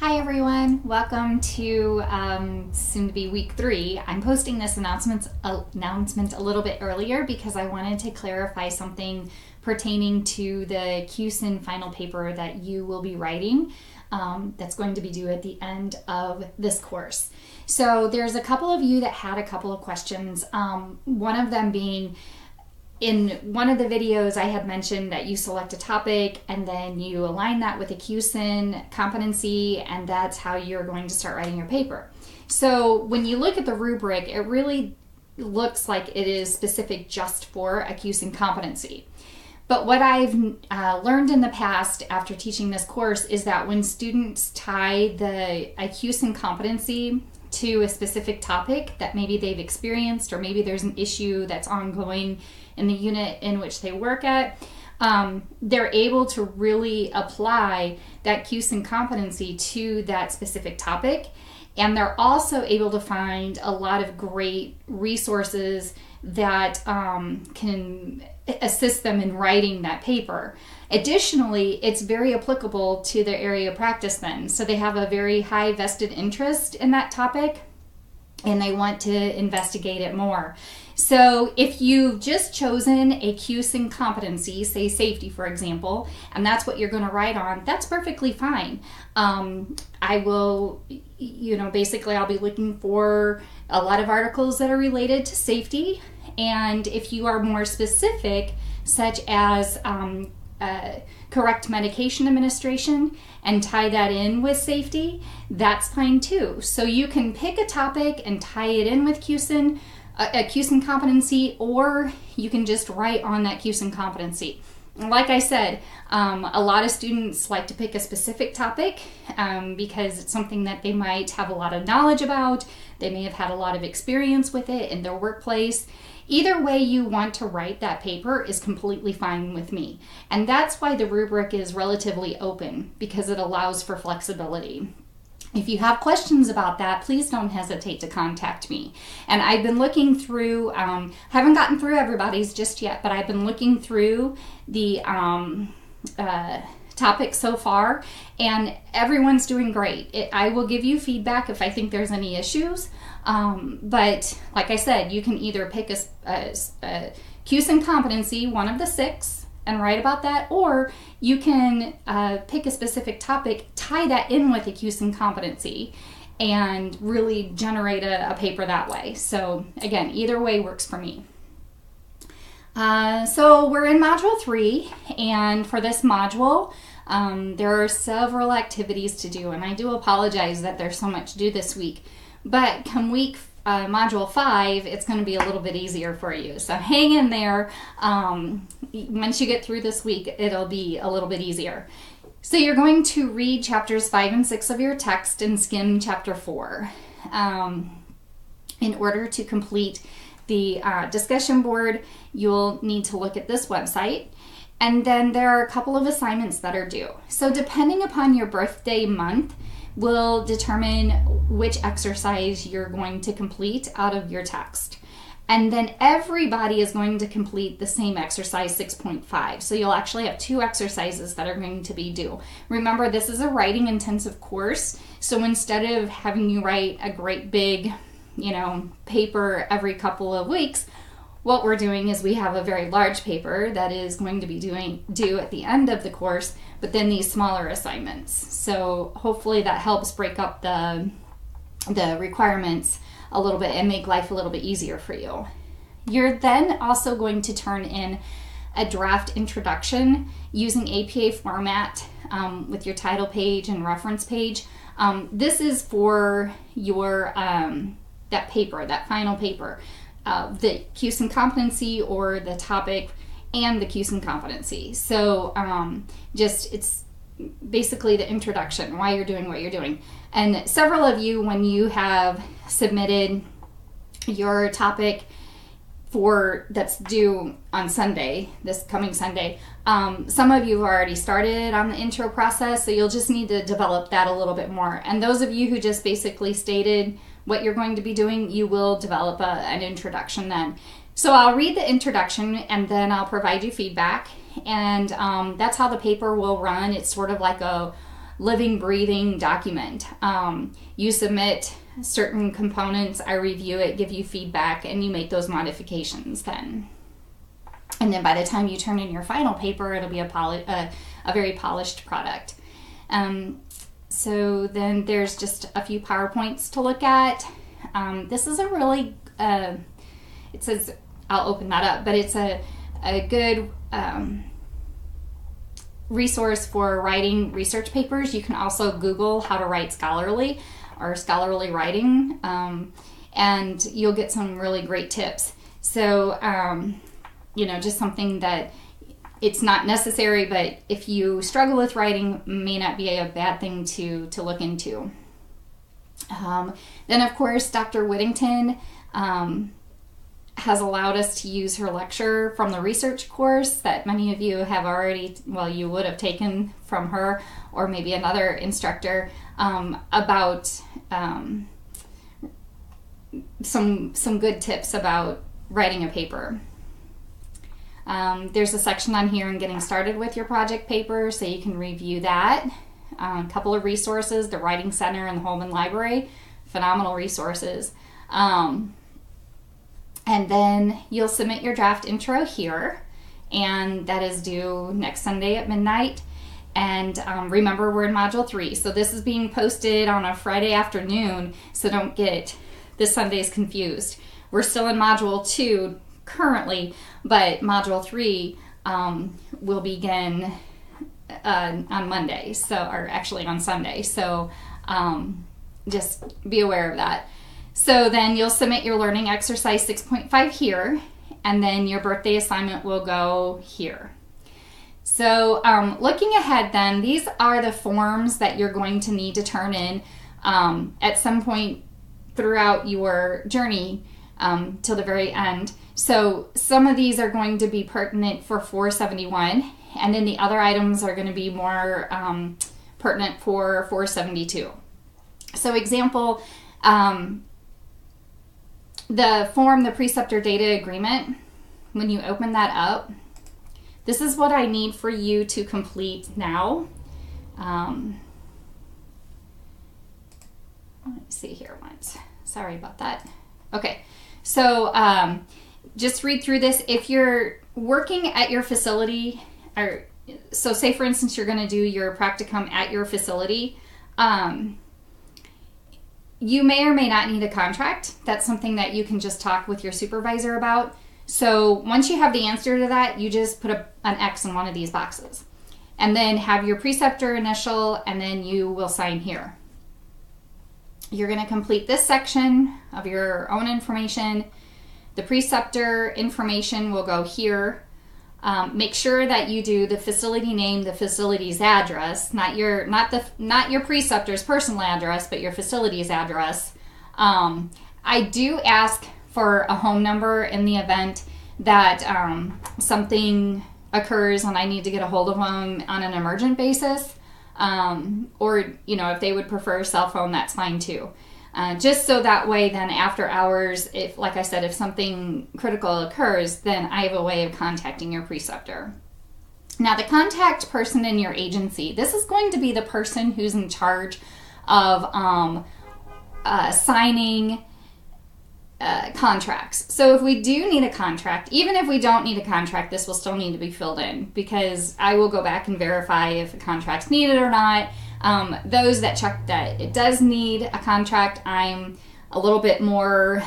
Hi everyone, welcome to soon to be week 3. I'm posting this announcement a little bit earlier because I wanted to clarify something pertaining to the QSIN final paper that you will be writing that's going to be due at the end of this course. So there's a couple of you that had a couple of questions, one of them being, in one of the videos, I had mentioned that you select a topic and then you align that with a QSIN competency, and that's how you're going to start writing your paper. So when you look at the rubric, it really looks like it is specific just for a QSIN competency. But what I've learned in the past after teaching this course is that when students tie a QSIN competency to a specific topic that maybe they've experienced, or maybe there's an issue that's ongoing in the unit in which they work at, they're able to really apply that QSIN competency to that specific topic. And they're also able to find a lot of great resources that can assist them in writing that paper. Additionally, it's very applicable to their area of practice then. So they have a very high vested interest in that topic and they want to investigate it more. So if you've just chosen a QSIN competency, say safety for example, and that's what you're going to write on, that's perfectly fine. I will, basically I'll be looking for a lot of articles that are related to safety. And if you are more specific, such as correct medication administration, and tie that in with safety, that's fine too. So you can pick a topic and tie it in with QSIN, a QSIN competency, or you can just write on that QSIN competency. Like I said, a lot of students like to pick a specific topic because it's something that they might have a lot of knowledge about. They may have had a lot of experience with it in their workplace. Either way you want to write that paper is completely fine with me. And that's why the rubric is relatively open, because it allows for flexibility. If you have questions about that, please don't hesitate to contact me. And I've been looking through, haven't gotten through everybody's just yet, but I've been looking through the topics so far, and everyone's doing great. I will give you feedback if I think there's any issues. But like I said, you can either pick a QSIN competency, one of the 6, and write about that, or you can pick a specific topic, tie that in with a QSIN competency, and really generate a paper that way. So again, either way works for me. So we're in Module 3, and for this module, there are several activities to do, and I do apologize that there's so much to do this week. But come week Module 5, it's going to be a little bit easier for you. So hang in there. Once you get through this week, it'll be a little bit easier. So you're going to read chapters 5 and 6 of your text and skim chapter 4. In order to complete the discussion board, you'll need to look at this website. And then there are a couple of assignments that are due. So depending upon your birthday month, will determine which exercise you're going to complete out of your text. And then everybody is going to complete the same exercise 6.5. So you'll actually have 2 exercises that are going to be due. Remember, this is a writing intensive course. So instead of having you write a great big, paper every couple of weeks, what we're doing is we have a very large paper that is going to be due at the end of the course, but then these smaller assignments. So hopefully that helps break up the requirements a little bit and make life a little bit easier for you. You're then also going to turn in a draft introduction using APA format with your title page and reference page. This is for your that paper, that final paper. The QSIN competency or the topic and the QSIN competency. So it's basically the introduction, why you're doing what you're doing. And several of you, when you have submitted your topic that's due on Sunday, this coming Sunday, some of you have already started on the intro process, so you'll just need to develop that a little bit more. And those of you who just basically stated what you're going to be doing, you will develop an introduction then. So I'll read the introduction and then I'll provide you feedback, and that's how the paper will run. It's sort of like a living, breathing document. You submit certain components, I review it, give you feedback, and you make those modifications then. And then by the time you turn in your final paper, it'll be a very polished product. So then there's just a few PowerPoints to look at. This is a really, it says, I'll open that up, but it's a good resource for writing research papers. You can also Google how to write scholarly or scholarly writing, and you'll get some really great tips. So, just something that it's not necessary, but if you struggle with writing, may not be a bad thing to look into. Then, of course, Dr. Whittington has allowed us to use her lecture from the research course that many of you have already, you would have taken from her or maybe another instructor, about some good tips about writing a paper. There's a section on here on getting started with your project paper, so you can review that. A couple of resources, the Writing Center and the Holman Library, phenomenal resources. And then you'll submit your draft intro here, and that is due next Sunday at midnight. And remember, we're in Module 3, so this is being posted on a Friday afternoon, so don't get this Sunday's confused. We're still in Module 2 currently, but Module 3 will begin on Monday, or actually on Sunday, so just be aware of that. So then you'll submit your learning exercise 6.5 here, and then your birthday assignment will go here. So looking ahead then, these are the forms that you're going to need to turn in at some point throughout your journey till the very end. So some of these are going to be pertinent for 471, and then the other items are going to be more pertinent for 472. So example, the form, the preceptor data agreement, when you open that up, this is what I need for you to complete now. Let me see here once. Sorry about that. Okay, so just read through this. If you're working at your facility, so say for instance you're going to do your practicum at your facility, you may or may not need a contract. That's something that you can just talk with your supervisor about. So once you have the answer to that, you just put an X in one of these boxes. And then have your preceptor initial, and then you will sign here. You're going to complete this section of your own information. The preceptor information will go here. Make sure that you do the facility name, the facility's address, not your preceptor's personal address, but your facility's address. I do ask for a home number in the event that something occurs and I need to get a hold of them on an emergent basis. Or if they would prefer a cell phone, that's fine too. Just so that way then after hours, if, like I said, if something critical occurs, then I have a way of contacting your preceptor. Now the contact person in your agency, this is going to be the person who's in charge of signing contracts. So if we do need a contract, even if we don't need a contract, this will still need to be filled in because I will go back and verify if a contract's needed or not. Those that check that it does need a contract, I'm a little bit more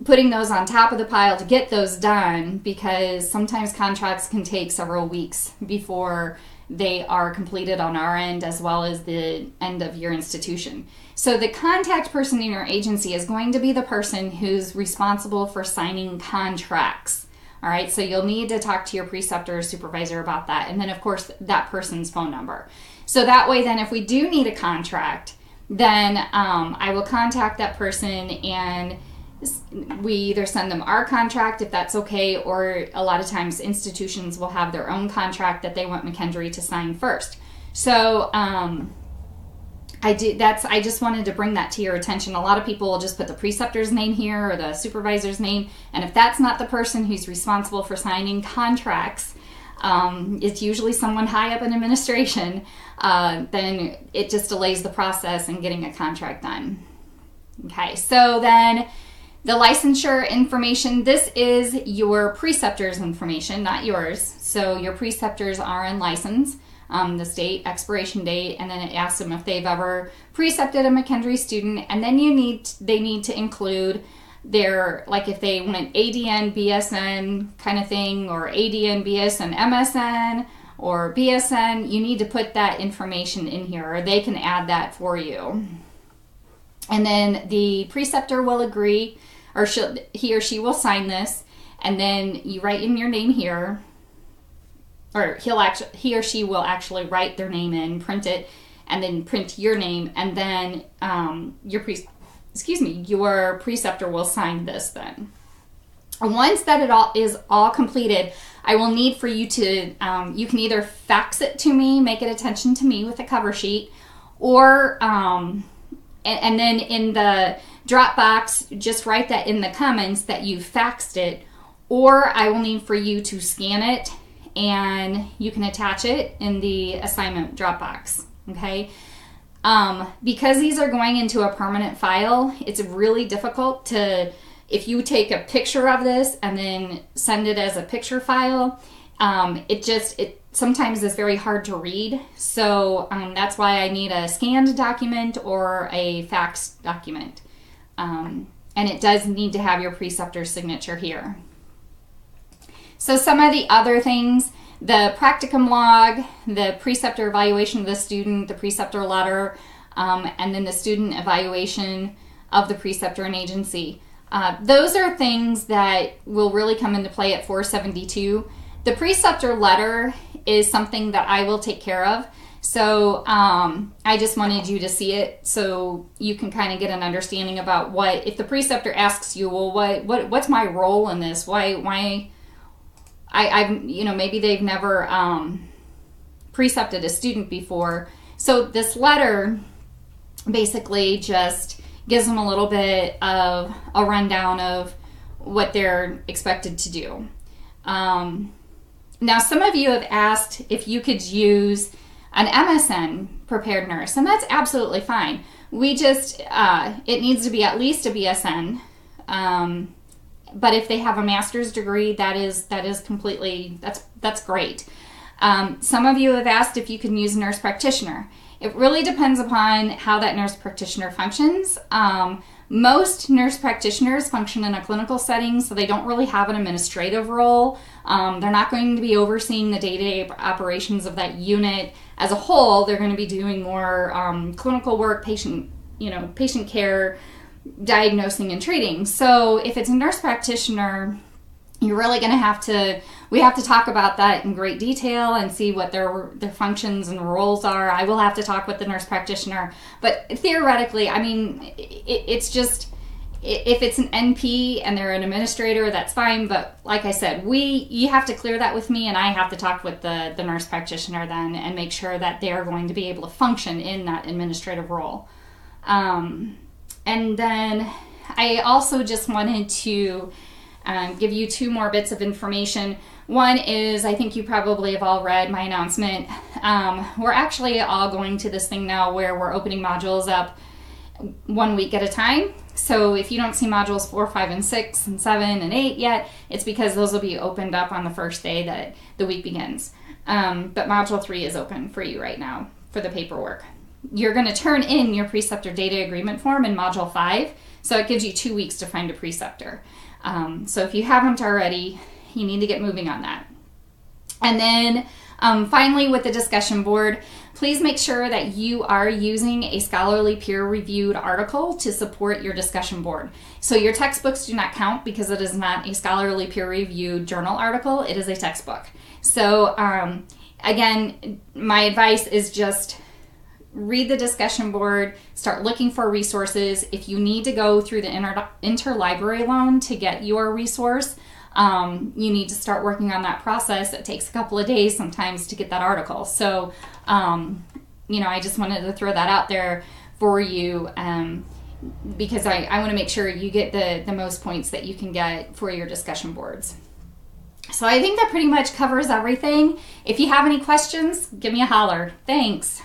putting those on top of the pile to get those done because sometimes contracts can take several weeks before they are completed on our end as well as the end of your institution. So the contact person in your agency is going to be the person who's responsible for signing contracts. All right, so you'll need to talk to your preceptor or supervisor about that. And then, of course, that person's phone number. So that way, then, if we do need a contract, then I will contact that person and we either send them our contract if that's okay, or a lot of times institutions will have their own contract that they want McKendree to sign first. So I just wanted to bring that to your attention. A lot of people will just put the preceptor's name here or the supervisor's name, and if that's not the person who's responsible for signing contracts, it's usually someone high up in administration, then it just delays the process in getting a contract done. Okay, so then the licensure information, this is your preceptor's information, not yours. So your preceptors are in license, the state expiration date, and then it asks them if they've ever precepted a McKendree student, and then they need to include their, like if they went ADN, BSN kind of thing, or ADN, BSN, MSN, or BSN, you need to put that information in here, or they can add that for you. And then the preceptor will agree, or he or she will sign this, and then you write in your name here, or he or she will actually write their name in, print it, and then print your name, and then your preceptor will sign this then. And once that it is all completed, I will need for you to, you can either fax it to me, make it attention to me with a cover sheet, or, and then in the Dropbox, just write that in the comments that you faxed it, or I will need for you to scan it and you can attach it in the assignment Dropbox, okay? Because these are going into a permanent file, it's really difficult to, if you take a picture of this and then send it as a picture file, it sometimes is very hard to read. So that's why I need a scanned document or a faxed document. And it does need to have your preceptor's signature here. So some of the other things, the practicum log, the preceptor evaluation of the student, the preceptor letter, and then the student evaluation of the preceptor and agency. Those are things that will really come into play at 472. The preceptor letter is something that I will take care of. So I just wanted you to see it so you can kind of get an understanding about what, if the preceptor asks you, well, what's my role in this? Why maybe they've never precepted a student before. So this letter basically just gives them a little bit of a rundown of what they're expected to do. Now, some of you have asked if you could use an MSN prepared nurse, and that's absolutely fine. We just, it needs to be at least a BSN, but if they have a master's degree, that is completely, that's great. Some of you have asked if you can use a nurse practitioner. It really depends upon how that nurse practitioner functions. Most nurse practitioners function in a clinical setting, so they don't really have an administrative role. They're not going to be overseeing the day-to-day operations of that unit as a whole. They're going to be doing more clinical work, patient care, diagnosing and treating. So if it's a nurse practitioner, you're really going to we have to talk about that in great detail and see what their functions and roles are. I will have to talk with the nurse practitioner, but theoretically, I mean, it's just, if it's an NP and they're an administrator, that's fine. But like I said, you have to clear that with me, and I have to talk with the nurse practitioner then and make sure that they're going to be able to function in that administrative role. And then I also just wanted to give you two more bits of information. One is, I think you probably have all read my announcement. We're actually all going to this thing now where we're opening modules up 1 week at a time. So if you don't see modules 4, 5, and 6, and 7, and 8 yet, it's because those will be opened up on the first day that the week begins. But module 3 is open for you right now for the paperwork. You're going to turn in your preceptor data agreement form in module 5, so it gives you 2 weeks to find a preceptor. So if you haven't already, you need to get moving on that. And then finally, with the discussion board, please make sure that you are using a scholarly peer-reviewed article to support your discussion board. So your textbooks do not count because it is not a scholarly peer-reviewed journal article. It is a textbook. So again, my advice is just read the discussion board, start looking for resources. If you need to go through the interlibrary loan to get your resource, you need to start working on that process. It takes a couple of days sometimes to get that article. So, I just wanted to throw that out there for you because I want to make sure you get the most points that you can get for your discussion boards. So I think that pretty much covers everything. If you have any questions, give me a holler. Thanks.